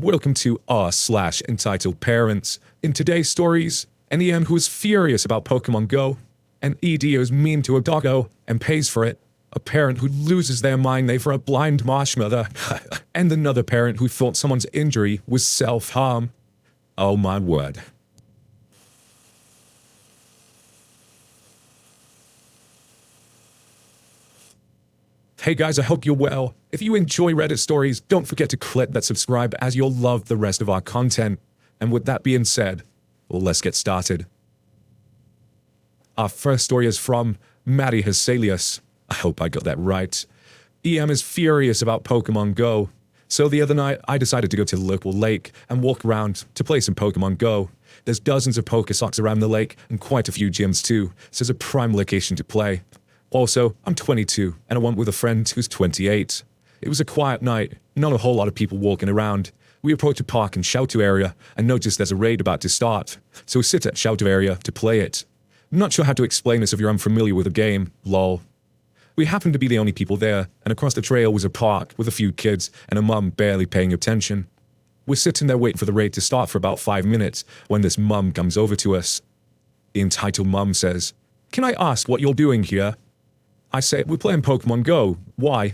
Welcome to r/EntitledParents. In today's stories, NEM who is furious about Pokemon Go, an ED who's mean to a doggo and pays for it, a parent who loses their mind for a blind marshmallow, and another parent who thought someone's injury was self-harm. Oh my word. Hey guys, I hope you're well. If you enjoy Reddit stories, don't forget to click that subscribe as you'll love the rest of our content. And with that being said, well, let's get started. Our first story is from Maddie Hesalius. I hope I got that right. EM is furious about Pokemon Go. So the other night, I decided to go to the local lake and walk around to play some Pokemon Go. There's dozens of Pokestops around the lake and quite a few gyms too, so it's a prime location to play. Also, I'm 22, and I went with a friend who's 28. It was a quiet night, not a whole lot of people walking around. We approach a park and shelter area, and notice there's a raid about to start, so we sit at shelter area to play it. I'm not sure how to explain this if you're unfamiliar with the game, lol. We happened to be the only people there, and across the trail was a park with a few kids and a mum barely paying attention. We're sitting there waiting for the raid to start for about 5 minutes when this mum comes over to us. The entitled mum says, "Can I ask what you're doing here?" I say, "We're playing Pokemon Go. Why?"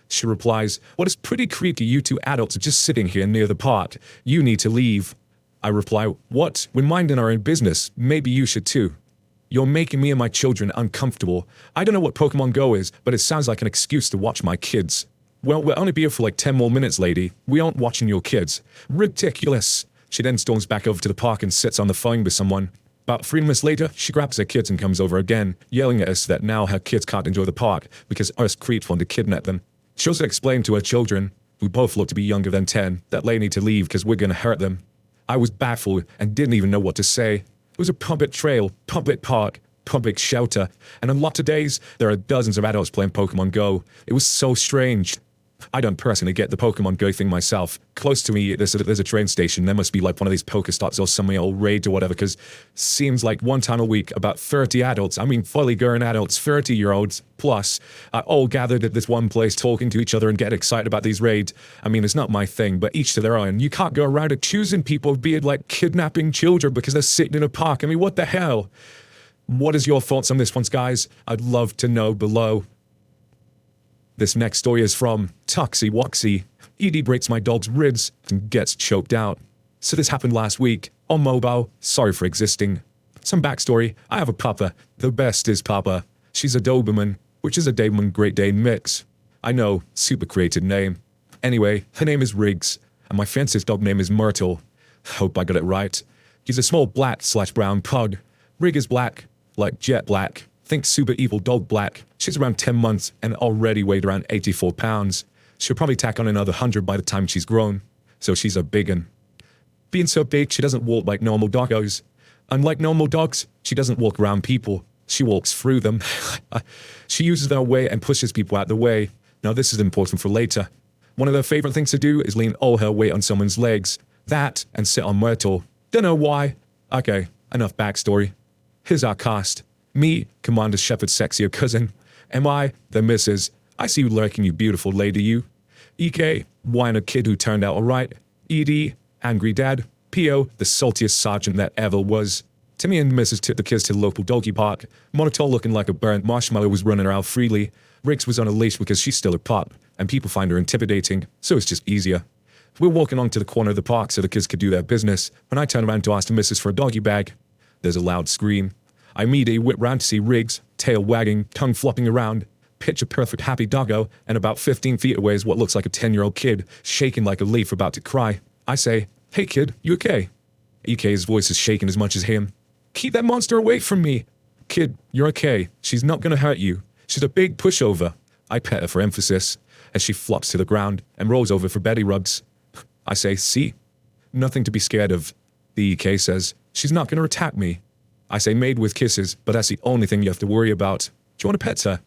She replies, "Well, it's pretty creepy you two adults are just sitting here near the park. You need to leave." I reply, "What? We're minding our own business. Maybe you should too. You're making me and my children uncomfortable. I don't know what Pokemon Go is, but it sounds like an excuse to watch my kids." "Well, we'll only be here for like 10 more minutes, lady. We aren't watching your kids." Ridiculous. She then storms back over to the park and sits on the phone with someone. About 3 minutes later, she grabs her kids and comes over again, yelling at us that now her kids can't enjoy the park because us creeps want to kidnap them. She also explained to her children, who both look to be younger than 10, that they need to leave because we're gonna hurt them. I was baffled and didn't even know what to say. It was a public trail, public park, public shelter, and on lots of days, there are dozens of adults playing Pokemon Go. It was so strange. I don't personally get the Pokemon Go thing myself. Close to me, there's a train station. There must be like one of these Pokestops or some old raid or whatever, because seems like one time a week, about 30 adults, fully grown adults, 30-year-olds plus, are all gathered at this one place talking to each other and get excited about these raids. It's not my thing, but each to their own. You can't go around accusing people of being like kidnapping children because they're sitting in a park. What the hell? What is your thoughts on this one, guys? I'd love to know below. This next story is from Tuxie Woxie. Edie breaks my dog's ribs and gets choked out. So this happened last week. On mobile, sorry for existing. Some backstory, I have a pupper. The best is Papa. She's a Doberman, which is a Doberman Great Dane mix. I know, super creative name. Anyway, her name is Riggs, and my fanciest dog name is Myrtle. Hope I got it right. He's a small black/brown pug. Rig is black, like jet black. Think super evil dog black. She's around 10 months and already weighed around 84 pounds. She'll probably tack on another 100 by the time she's grown. So she's a big one. Being so big, she doesn't walk like normal doggos. Unlike normal dogs, she doesn't walk around people. She walks through them. She uses their weight and pushes people out the way. Now this is important for later. One of her favorite things to do is lean all her weight on someone's legs. That and sit on Myrtle. Don't know why. Okay, enough backstory. Here's our cast. Me, Commander Shepard's sexier cousin. Am I, the missus? I see you lurking, you beautiful lady, you. EK, whiner kid who turned out alright. ED, angry dad. PO, the saltiest sergeant that ever was. Timmy and Mrs. took the kids to the local doggy park. Monitor, looking like a burnt marshmallow, was running around freely. Riggs was on a leash because she's still a pup, and people find her intimidating, so it's just easier. We're walking on to the corner of the park so the kids could do their business, when I turn around to ask the missus for a doggy bag. There's a loud scream. I immediately whip round to see Riggs, tail wagging, tongue flopping around, picture-perfect happy doggo, and about 15 feet away is what looks like a 10-year-old kid, shaking like a leaf about to cry. I say, "Hey kid, you okay?" EK's voice is shaking as much as him. "Keep that monster away from me!" "Kid, you're okay. She's not gonna hurt you. She's a big pushover." I pet her for emphasis, as she flops to the ground and rolls over for belly rubs. I say, "See? Nothing to be scared of." The EK says, "She's not gonna attack me." I say, "Made with kisses, but that's the only thing you have to worry about. Do you want to pet her?"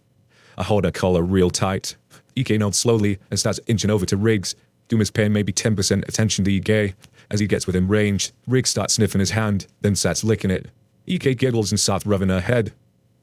I hold her collar real tight. EK nods slowly and starts inching over to Riggs. Doom is paying maybe 10% attention to EK. As he gets within range, Riggs starts sniffing his hand, then starts licking it. EK giggles and starts rubbing her head.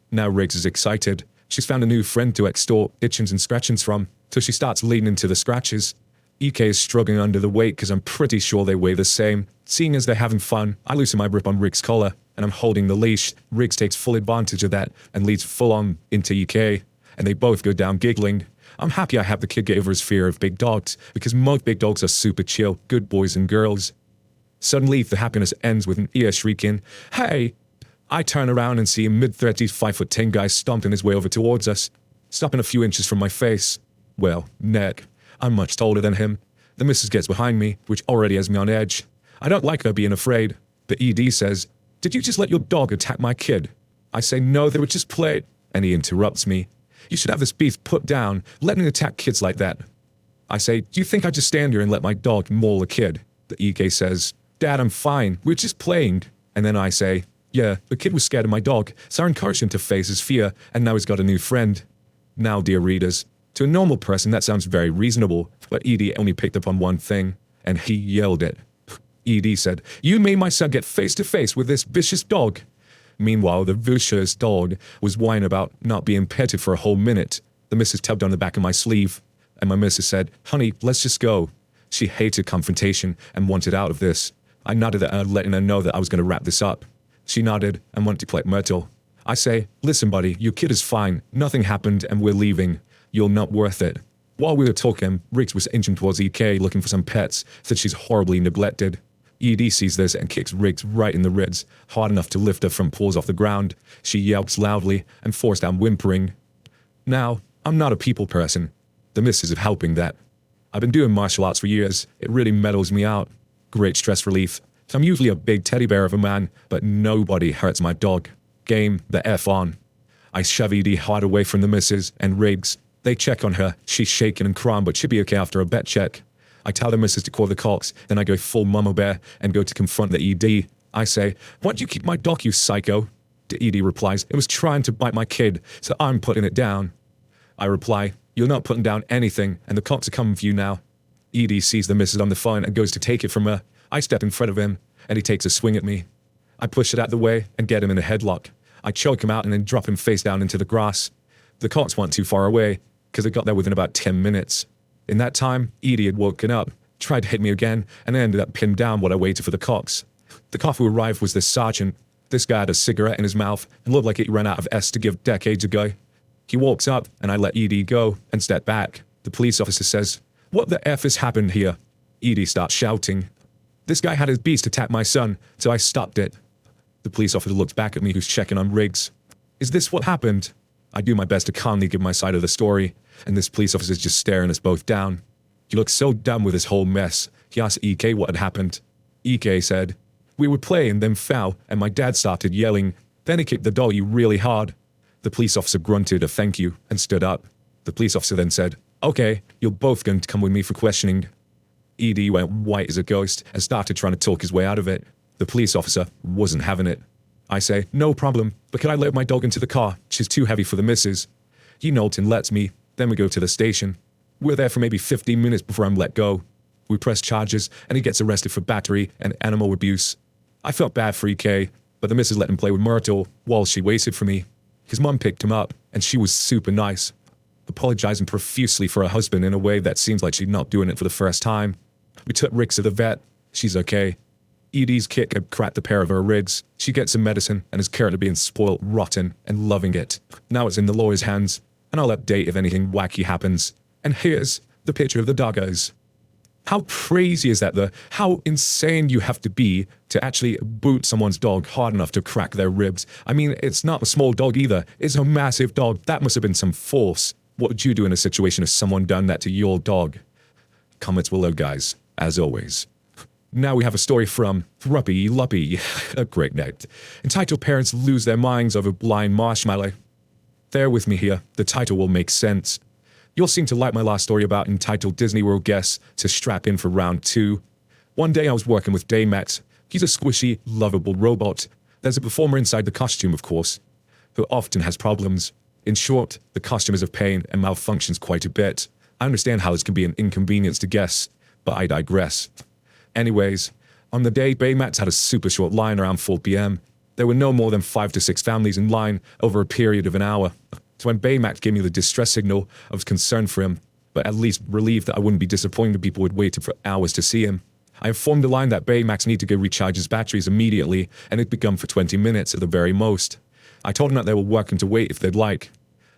Now Riggs is excited. She's found a new friend to extort itchings and scratchings from, so she starts leaning into the scratches. EK is struggling under the weight because I'm pretty sure they weigh the same. Seeing as they're having fun, I loosen my grip on Rick's collar, and I'm holding the leash. Riggs takes full advantage of that and leads full on into EK, and they both go down giggling. I'm happy I have the kid get over his fear of big dogs, because most big dogs are super chill, good boys and girls. Suddenly, the happiness ends with an ear shrieking, "Hey!" I turn around and see a mid-30s, 5'10" guy stomping his way over towards us, stopping a few inches from my face. Well, neck. I'm much taller than him. The missus gets behind me, which already has me on edge. I don't like her being afraid, but ED says, "Did you just let your dog attack my kid?" I say, "No, they were just playing," and he interrupts me. "You should have this beef put down, letting attack kids like that." I say, "Do you think I'd just stand here and let my dog maul a kid?" The EK says, "Dad, I'm fine, we're just playing." And then I say, "Yeah, the kid was scared of my dog, so I encouraged him to face his fear, and now he's got a new friend." Now, dear readers, to a normal person that sounds very reasonable, but ED only picked up on one thing, and he yelled it. ED said, "You made my son get face to face with this vicious dog." Meanwhile, the vicious dog was whining about not being petted for a whole minute. The missus tugged on the back of my sleeve, and my missus said, "Honey, let's just go." She hated confrontation and wanted out of this. I nodded at her, letting her know that I was going to wrap this up. She nodded and wanted to play Myrtle. I say, "Listen, buddy, your kid is fine. Nothing happened and we're leaving. You're not worth it." While we were talking, Riggs was inching towards EK looking for some pets, said she's horribly neglected. ED sees this and kicks Riggs right in the ribs, hard enough to lift her front paws off the ground. She yelps loudly and forced out whimpering. Now, I'm not a people person. The missus is helping that. I've been doing martial arts for years. It really mellows me out. Great stress relief. So I'm usually a big teddy bear of a man, but nobody hurts my dog. Game the F on. I shove ED hard away from the missus and Riggs. They check on her. She's shaking and crying, but she'll be okay after a vet check. I tell the missus to call the cops, then I go full mama bear and go to confront the ED. I say, "Why don't you keep my dog, you psycho?" The ED replies, "It was trying to bite my kid, so I'm putting it down." I reply, "You're not putting down anything, and the cops are coming for you now." ED sees the missus on the phone and goes to take it from her. I step in front of him, and he takes a swing at me. I push it out the way and get him in a headlock. I choke him out and then drop him face down into the grass. The cops weren't too far away, because they got there within about 10 minutes. In that time, Edie had woken up, tried to hit me again, and ended up pinned down while I waited for the cops. The cop who arrived was this sergeant. This guy had a cigarette in his mouth and looked like he ran out of S to give decades ago. He walks up, and I let Edie go and step back. The police officer says, "What the F has happened here?" Edie starts shouting. "This guy had his beast attack my son, so I stopped it." The police officer looks back at me, who's checking on Riggs. "Is this what happened?" I do my best to calmly give my side of the story, and this police officer's just staring us both down. He looks so dumb with this whole mess. He asked EK what had happened. EK said, "We were playing, then fell, and my dad started yelling. Then he kicked the doggy really hard." The police officer grunted a thank you and stood up. The police officer then said, "Okay, you're both going to come with me for questioning." ED went white as a ghost and started trying to talk his way out of it. The police officer wasn't having it. I say, "No problem, but can I load my dog into the car? She's too heavy for the missus." He nods and lets me. Then we go to the station. We're there for maybe 15 minutes before I'm let go. We press charges, and he gets arrested for battery and animal abuse. I felt bad for EK, but the missus let him play with Myrtle while she waited for me. His mum picked him up, and she was super nice, apologizing profusely for her husband in a way that seems like she's not doing it for the first time. We took Riggs to the vet. She's okay. Edie's kick had cracked a pair of her ribs. She gets some medicine and is currently being spoiled rotten and loving it. Now it's in the lawyer's hands, and I'll update if anything wacky happens. And here's the picture of the doggos. How crazy is that, though? How insane you have to be to actually boot someone's dog hard enough to crack their ribs. I mean, it's not a small dog either. It's a massive dog. That must have been some force. What would you do in a situation if someone done that to your dog? Comments below, guys, as always. Now we have a story from Ruppy Luppy, a great note, entitled "Parents Lose Their Minds Over Blind Marshmallow." Bear with me here, the title will make sense. You'll seem to like my last story about entitled Disney World guests to strap in for round 2. One day I was working with Daymax. He's a squishy, lovable robot. There's a performer inside the costume, of course, who often has problems. In short, the costume is a pain and malfunctions quite a bit. I understand how this can be an inconvenience to guests, but I digress. Anyways, on the day, Baymax had a super short line around 4 p.m. There were no more than 5 to 6 families in line over a period of an hour. So when Baymax gave me the distress signal, I was concerned for him. but at least relieved that I wouldn't be disappointed people would wait for hours to see him. I informed the line that Baymax needed to go recharge his batteries immediately, and it'd be gone for 20 minutes at the very most. I told them that they were welcome to wait if they'd like.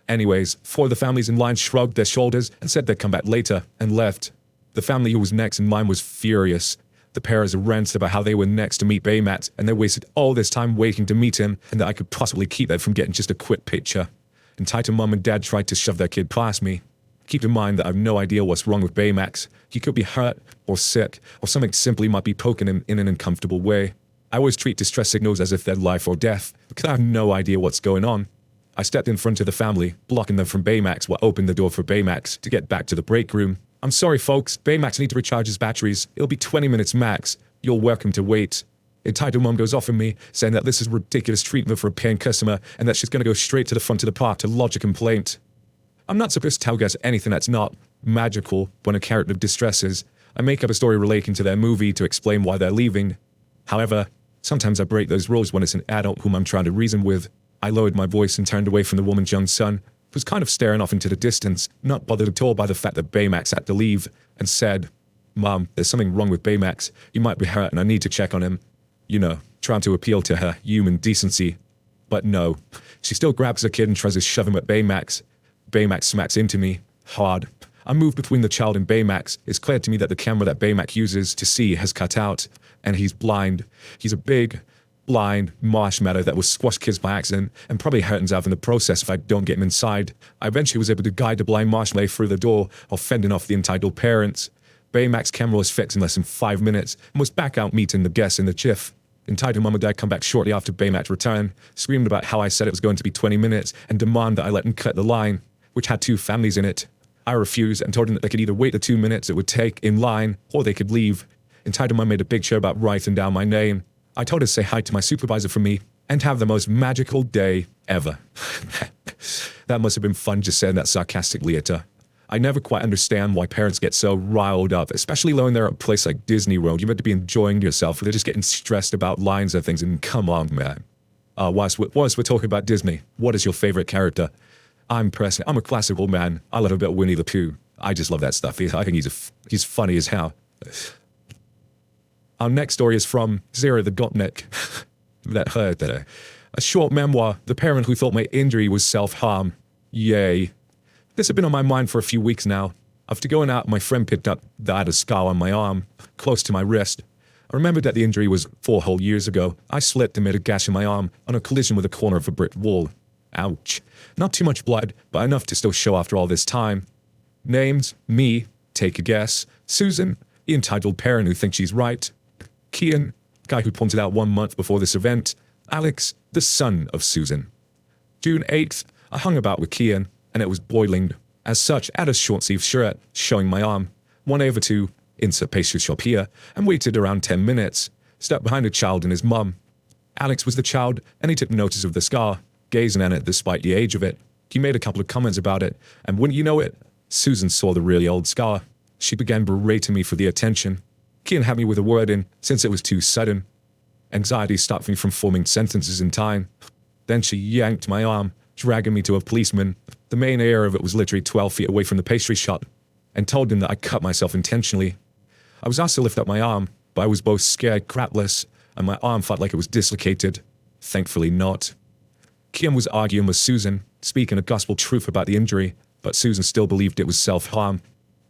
Anyways, 4 of the families in line shrugged their shoulders and said they'd come back later, and left. The family who was next in line was furious. The parents ranted about how they were next to meet Baymax, and they wasted all this time waiting to meet him, and that I could possibly keep them from getting just a quick picture. Entitled mum and dad tried to shove their kid past me. Keep in mind that I have no idea what's wrong with Baymax. He could be hurt, or sick, or something simply might be poking him in an uncomfortable way. I always treat distress signals as if they're life or death, because I have no idea what's going on. I stepped in front of the family, blocking them from Baymax while opened the door for Baymax to get back to the break room. I'm sorry folks, Baymax needs to recharge his batteries. It'll be 20 minutes max. You're welcome to wait. Entitled mum goes off on me, saying that this is ridiculous treatment for a paying customer and that she's going to go straight to the front of the park to lodge a complaint. I'm not supposed to tell guests anything that's not magical when a character distresses. I make up a story relating to their movie to explain why they're leaving. However, sometimes I break those rules when it's an adult whom I'm trying to reason with. I lowered my voice and turned away from the woman's young son, who was kind of staring off into the distance, not bothered at all by the fact that Baymax had to leave, and said, "Mom, there's something wrong with Baymax. He might be hurt and I need to check on him." You know, trying to appeal to her human decency. But no, she still grabs the kid and tries to shove him at Baymax. Baymax smacks into me, hard. I move between the child and Baymax. It's clear to me that the camera that Baymax uses to see has cut out, and he's blind. He's a big, blind marshmallow that will squash kids by accident and probably hurt himself in the process if I don't get him inside. I eventually was able to guide the blind marshmallow through the door while fending off the entitled parents. Baymax's camera was fixed in less than 5 minutes and was back out meeting the guests in the jiff. Entitled mum and dad come back shortly after Baymax returned, screamed about how I said it was going to be 20 minutes and demand that I let them cut the line, which had 2 families in it. I refused and told them that they could either wait the 2 minutes it would take in line or they could leave. Entitled mum made a big show about writing down my name. I told her to say hi to my supervisor for me and have the most magical day ever. That must have been fun just saying that sarcastically at her. I never quite understand why parents get so riled up, especially when they're at a place like Disney World. You're meant to be enjoying yourself, but they're just getting stressed about lines and things, and come on, man. Whilst we're talking about Disney, what is your favorite character? I'm Preston. I'm a classical man. I love a bit of Winnie the Pooh. I just love that stuff. I think he's funny as hell. Our next story is from Zero the Gopnik. That hurt there. A short memoir, The Parent Who Thought My Injury Was Self-Harm. Yay. This had been on my mind for a few weeks now. After going out, my friend picked up that I had a scar on my arm, close to my wrist. I remembered that the injury was 4 whole years ago. I slipped and made a gash in my arm on a collision with a corner of a brick wall. Ouch. Not too much blood, but enough to still show after all this time. Names, me, take a guess. Susan, the entitled parent who thinks she's right. Kian, guy who pointed out 1 month before this event. Alex, the son of Susan. June 8th, I hung about with Kian, and it was boiling. As such, I had a short-sleeved shirt showing my arm. 1/2, insert pastry shop here, and waited around 10 minutes. Stepped behind a child and his mum. Alex was the child, and he took notice of the scar, gazing at it despite the age of it. He made a couple of comments about it, and wouldn't you know it, Susan saw the really old scar. She began berating me for the attention. Kian had me with a word in, since it was too sudden. Anxiety stopped me from forming sentences in time. Then she yanked my arm, dragging me to a policeman. The main area of it was literally 12 feet away from the pastry shop, and told him that I cut myself intentionally. I was asked to lift up my arm, but I was both scared crapless, and my arm felt like it was dislocated. Thankfully not. Kian was arguing with Susan, speaking a gospel truth about the injury, but Susan still believed it was self-harm.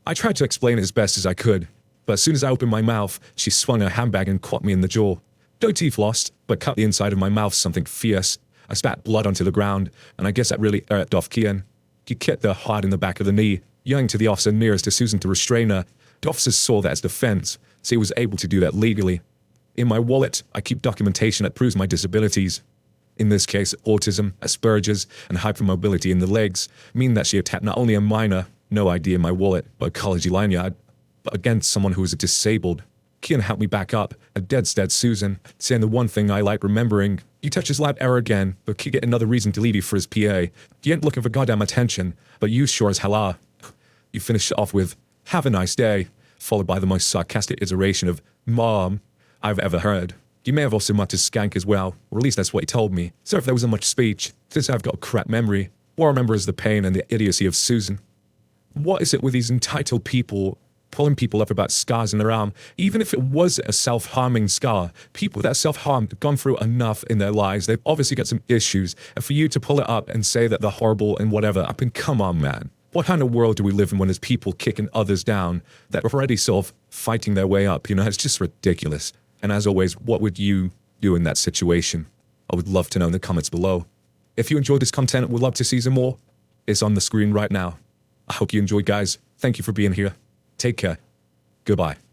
I tried to explain it as best as I could, but as soon as I opened my mouth, she swung her handbag and caught me in the jaw. No teeth lost, but cut the inside of my mouth something fierce. I spat blood onto the ground, and I guess that really irked off Kian. He kicked her hard in the back of the knee, yelling to the officer nearest to Susan to restrain her. The officer saw that as defense, so he was able to do that legally. In my wallet, I keep documentation that proves my disabilities. In this case, autism, Asperger's, and hypermobility in the legs mean that she attacked not only a minor, no ID in my wallet, but a college lanyard, but against someone who was disabled. Kian helped me back up, a dead-stead Susan, saying the one thing I like remembering: you touch his lap error again, but he'd get another reason to leave you for his PA. You ain't looking for goddamn attention, but you sure as hell are. You finished off with, "Have a nice day," followed by the most sarcastic iteration of "Mom" I've ever heard. You may have also muttered skank as well, or at least that's what he told me. So if there wasn't much speech, since I've got a crap memory, what I remember is the pain and the idiocy of Susan. What is it with these entitled people pulling people up about scars in their arm? Even if it was a self-harming scar, people that self-harmed have gone through enough in their lives. They've obviously got some issues. And for you to pull it up and say that they're horrible and whatever, I mean, come on, man. What kind of world do we live in when there's people kicking others down that are already sort of fighting their way up? You know, it's just ridiculous. And as always, what would you do in that situation? I would love to know in the comments below. If you enjoyed this content, we'd love to see some more. It's on the screen right now. I hope you enjoyed, guys. Thank you for being here. Take care. Goodbye.